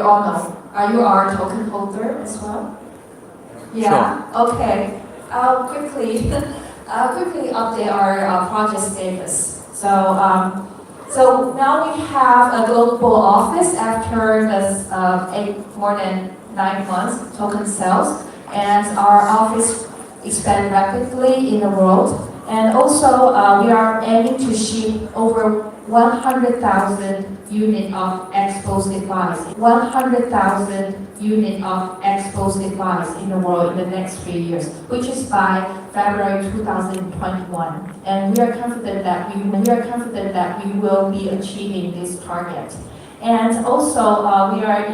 you all know. Are you our token holder as well? Yeah. Sure. Okay. I'll quickly update our project status. So now we have a global office after this more than 9 months token sales, and our office expand rapidly in the world. And also, we are aiming to ship over 100,000 units of Expo's device. 100,000 units of Expo's device in the world in the next 3 years, which is by February 2021. And we are confident that we will be achieving this target. And also, we are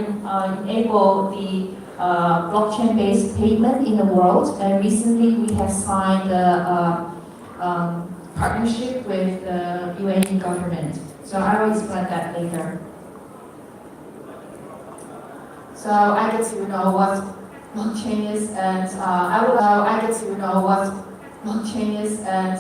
enable the blockchain-based payment in the world. And recently, we have signed a partnership with the UAE government. So I will explain that later. So I get to know what blockchain is, and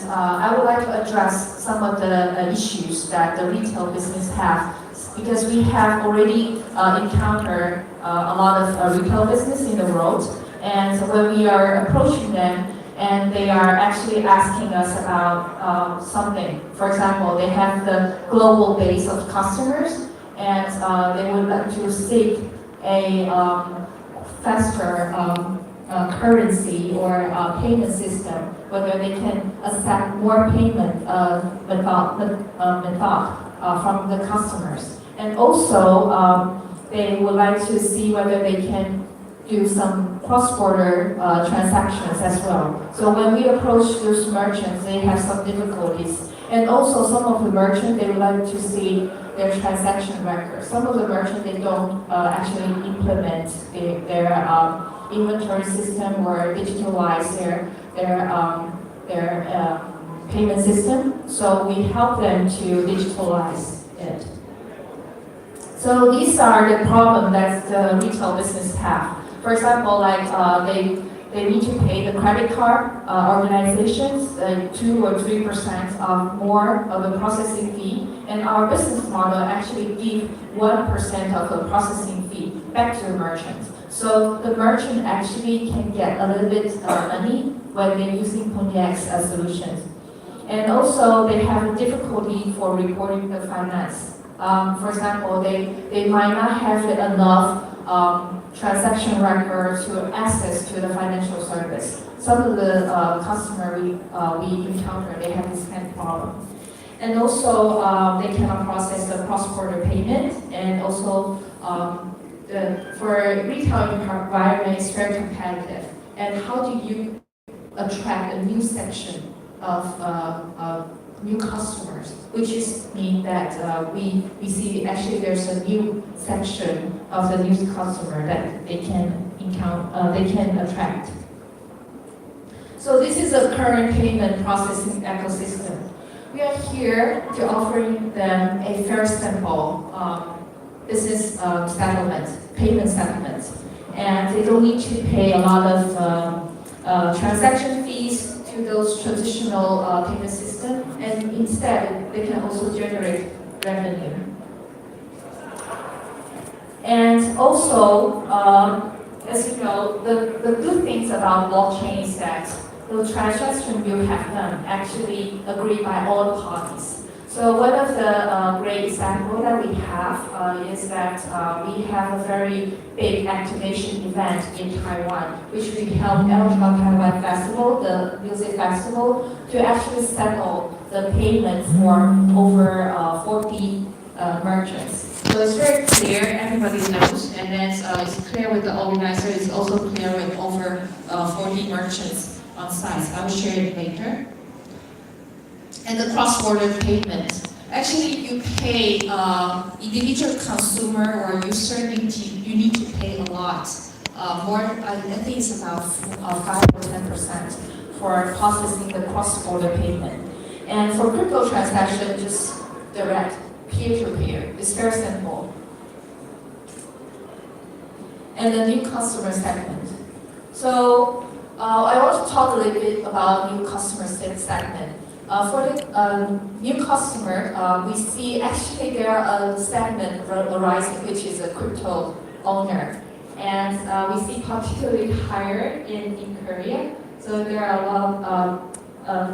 I would like to address some of the issues that the retail business have, because we have already encountered a lot of retail business in the world, and when we are approaching them, and they are actually asking us about something. For example, they have the global base of customers, and they would like to seek a faster currency or payment system, whether they can accept more payment method from the customers. And also, they would like to see whether they can do some cross-border transactions as well. So when we approach those merchants, they have some difficulties. And also some of the merchants, they would like to see their transaction records. Some of the merchants, they don't actually implement their inventory system or digitalize their payment system. So we help them to digitalize it. So these are the problems that the retail business have. For example, like they need to pay the credit card organizations 2 or 3% more of the processing fee, and our business model actually give 1% of the processing fee back to the merchants. So the merchant actually can get a little bit money when they're using Pundi as solutions. And also they have difficulty for reporting the finance. For example, they might not have enough transaction record to access to the financial service. Some of the customer we encounter, they have this kind of problem. And also, they cannot process the cross-border payment. And also, for retail environment, it's very competitive. And how do you attract a new section of new customers, which is mean that we see actually there's a new section of the new customer that they can attract. So this is a current payment processing ecosystem. We are here to offering them a fair simple business payment settlement, and they don't need to pay a lot of transaction fees to those traditional payment system, and instead they can also generate revenue. And also, as you know, the good things about blockchain is that the transaction you have done actually agreed by all parties. So one of the great examples that we have is that we have a very big activation event in Taiwan, which we held at Taiwan Festival, the music festival, to actually settle the payment for over 40 merchants. So it's very clear, everybody knows, and then it's clear with the organizer, it's also clear with over 40 merchants on site. I will share it later. And the cross-border payment. Actually, you pay individual consumer or user, you need to pay a lot. More, I think it's about 5 or 10% for processing the cross-border payment. And for crypto transaction, just direct, peer-to-peer. It's very simple. And the new customer segment. So I want to talk a little bit about new customer segment. For the new customer, we see actually there are a segment arising, which is a crypto owner. And we see particularly higher in Korea. So there are a lot of,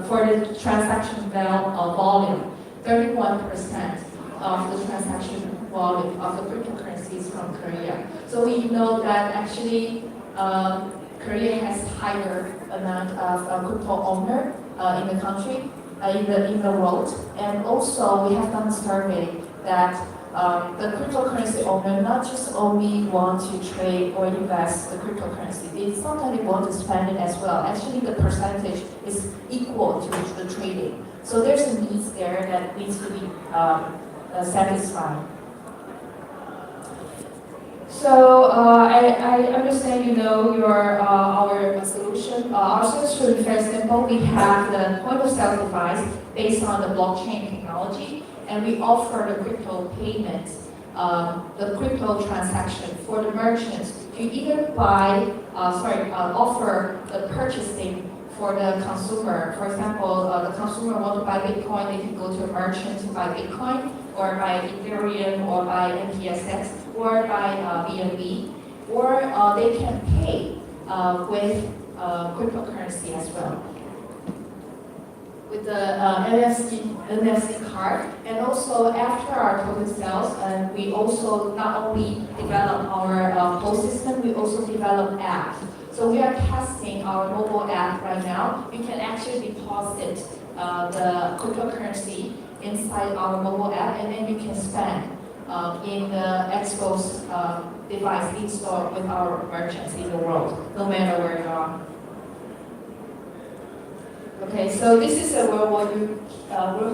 for the transaction volume, 31% of the transaction volume of the cryptocurrencies from Korea. So we know that actually Korea has higher amount of crypto owner in the country, in the world. And also we have done a survey that the cryptocurrency owner not just only want to trade or invest the cryptocurrency, they sometimes want to spend it as well. Actually, the percentage is equal to the trading. So there's a need there that needs to be satisfied. So I understand you know our solution. Our solution is very simple. We have the point of sale device based on the blockchain technology, and we offer the crypto payment, the crypto transaction for the merchants to either offer the purchasing for the consumer. For example, the consumer want to buy Bitcoin, they can go to a merchant to buy Bitcoin, or buy Ethereum, or buy MPSX, or buy BNB, or they can pay with cryptocurrency as well, with the NFC card. And also after our token sales, we also not only develop our POS system, we also develop apps. So we are testing our mobile app right now. You can actually deposit the cryptocurrency inside our mobile app, and then you can spend in the Expo's device installed with our merchants in the world, no matter where you are. Okay, so this is a World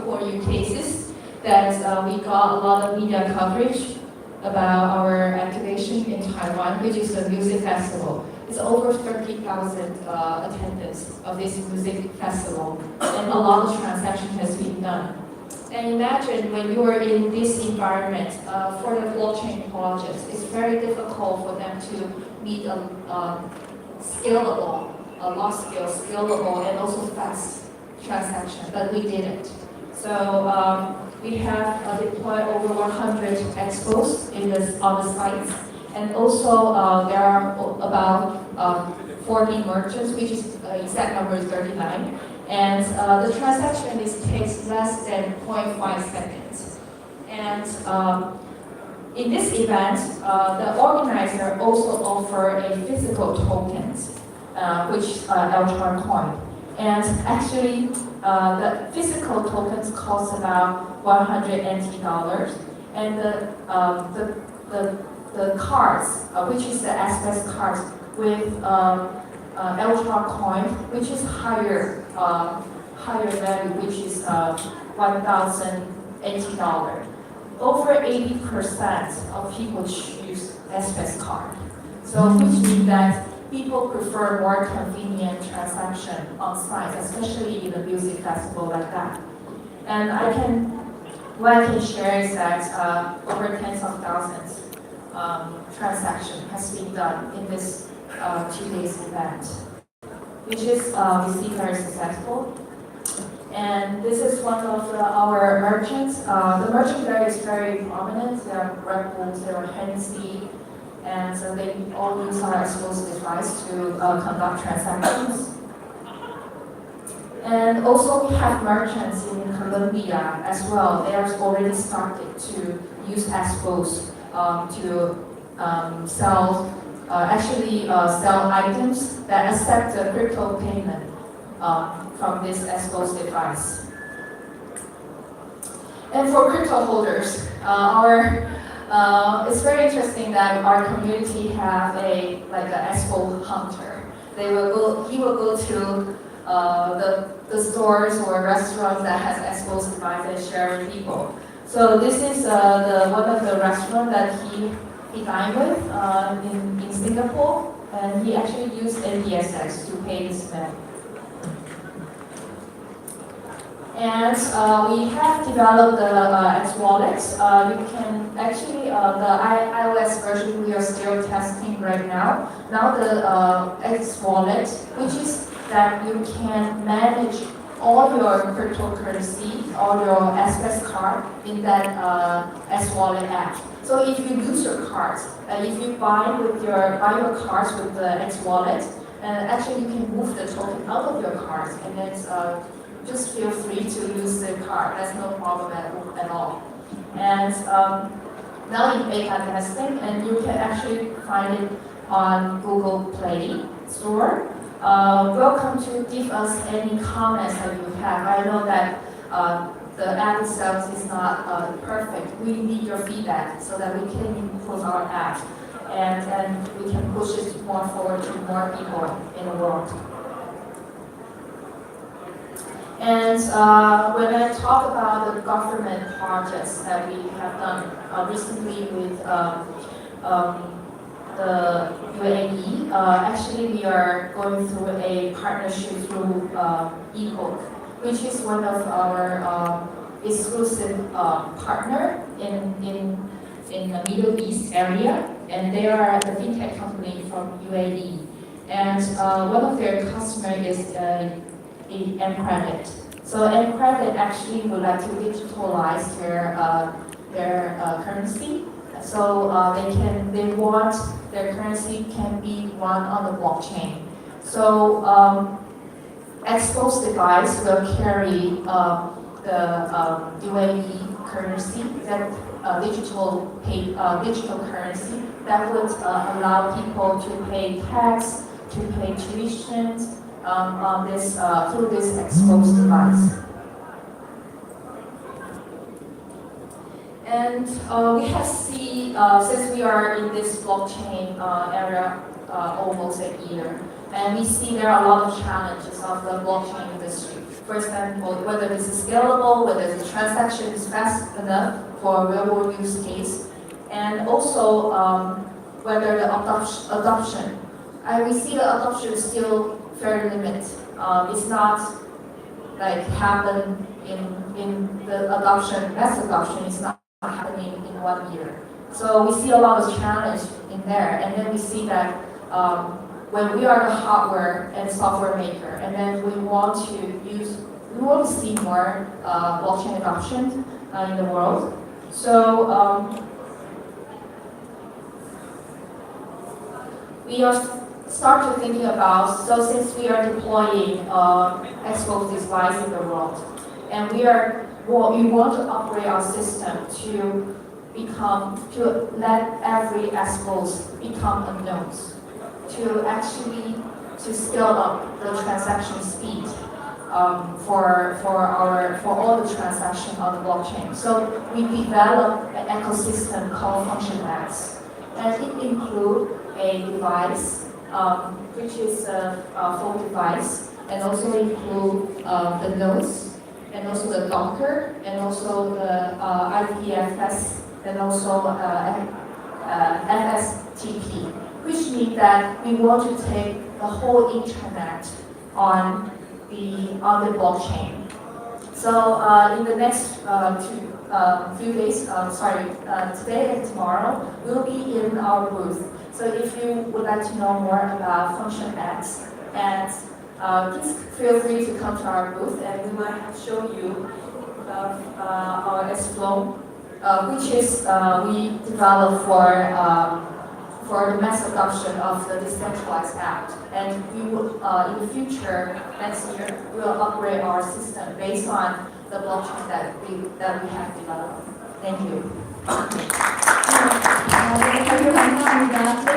War U cases that we got a lot of media coverage about our activation in Taiwan, which is a music festival. It's over 30,000 attendants of this music festival, and a lot of transaction has been done. And imagine when you are in this environment for the blockchain projects, it's very difficult for them to meet a scalable, a large scale, scalable, and also fast transaction, but we did it. So we have deployed over 100 expos on the sites, and also there are about 40 merchants, which is exact number is 39. And the transaction takes less than 0.5 seconds. And in this event, the organizer also offer a physical tokens, which Ultra Coin. And actually, the physical tokens cost about $100 NT, and the cards, which is the Express cards with Ultra Coin, which is higher value, which is $1,000 NT. Over 80% of people choose Express card. So which means that people prefer more convenient transaction on site, especially in a music festival like that. And what I can share is that over tens of thousands transaction has been done in this 2 days event, which is we see very successful. And this is one of our merchants. The merchant there is very prominent. They are Red Bull, they are Hennessy, and so they all use our Expo's device to conduct transactions. And also we have merchants in Colombia as well. They have already started to use Expo's to sell items that accept the crypto payment from this Expo's device. And for crypto holders, it's very interesting that our community have an Expo hunter. He will go to the stores or restaurants that has Expo's device and share with people. So this is one of the restaurants that he dined with in Singapore, and he actually used MPSX to pay his man. And we have developed the X wallets. You can actually, the iOS version we are still testing right now. Now the X wallet, which is that you can manage all your cryptocurrency, all your Express card in that S Wallet app. So if you use your cards, if you buy your cards with the X Wallet, actually you can move the token out of your cards, and then just feel free to use the card. That's no problem at all. And now in beta testing, and you can actually find it on Google Play Store. Welcome to give us any comments that you have. I know that the app itself is not perfect. We need your feedback so that we can improve our app and we can push it more forward to more people in the world. And when I talk about the government projects that we have done recently with the UAE, actually we are going through a partnership through ebook, which is one of our exclusive partner in the Middle East area, and they are the fintech company from UAE, and one of their customers is M-Credit. So M-Credit actually would like to digitalize their currency. So they want their currency can be run on the blockchain. So Expo's device will carry the UAE currency, that digital currency that would allow people to pay tax, to pay tuitions through this Expo's device. And we have seen, since we are in this blockchain era almost a year, and we see there are a lot of challenges of the blockchain industry. For example, whether this is scalable, whether the transaction is fast enough for a real-world use case, and also whether the adoption. We see the adoption is still very limited. It's not like happen in the adoption, mass adoption is not happening in 1 year. So we see a lot of challenge in there, and then we see that when we are the hardware and software maker, and then we want to see more blockchain adoption in the world. So we are start to thinking about, so since we are deploying Expo device in the world, and we want to upgrade our system to let every Expos become unknowns, to scale up the transaction speed for all the transactions on the blockchain. So we developed an ecosystem called Function X, and it includes a device which is a phone device, and also include the nodes, and also the Docker, and also the IPFS, and also FSTP, which means that we want to take the whole internet on the blockchain. So in the next few days, today and tomorrow, we'll be in our booth. So if you would like to know more about Function X, and please feel free to come to our booth, and we will show you our Expo, which is we developed for the mass adoption of the decentralized app. And we will, in the future, next year, we will upgrade our system based on the blockchain that we have developed. Thank you. 네, 발표 감사합니다.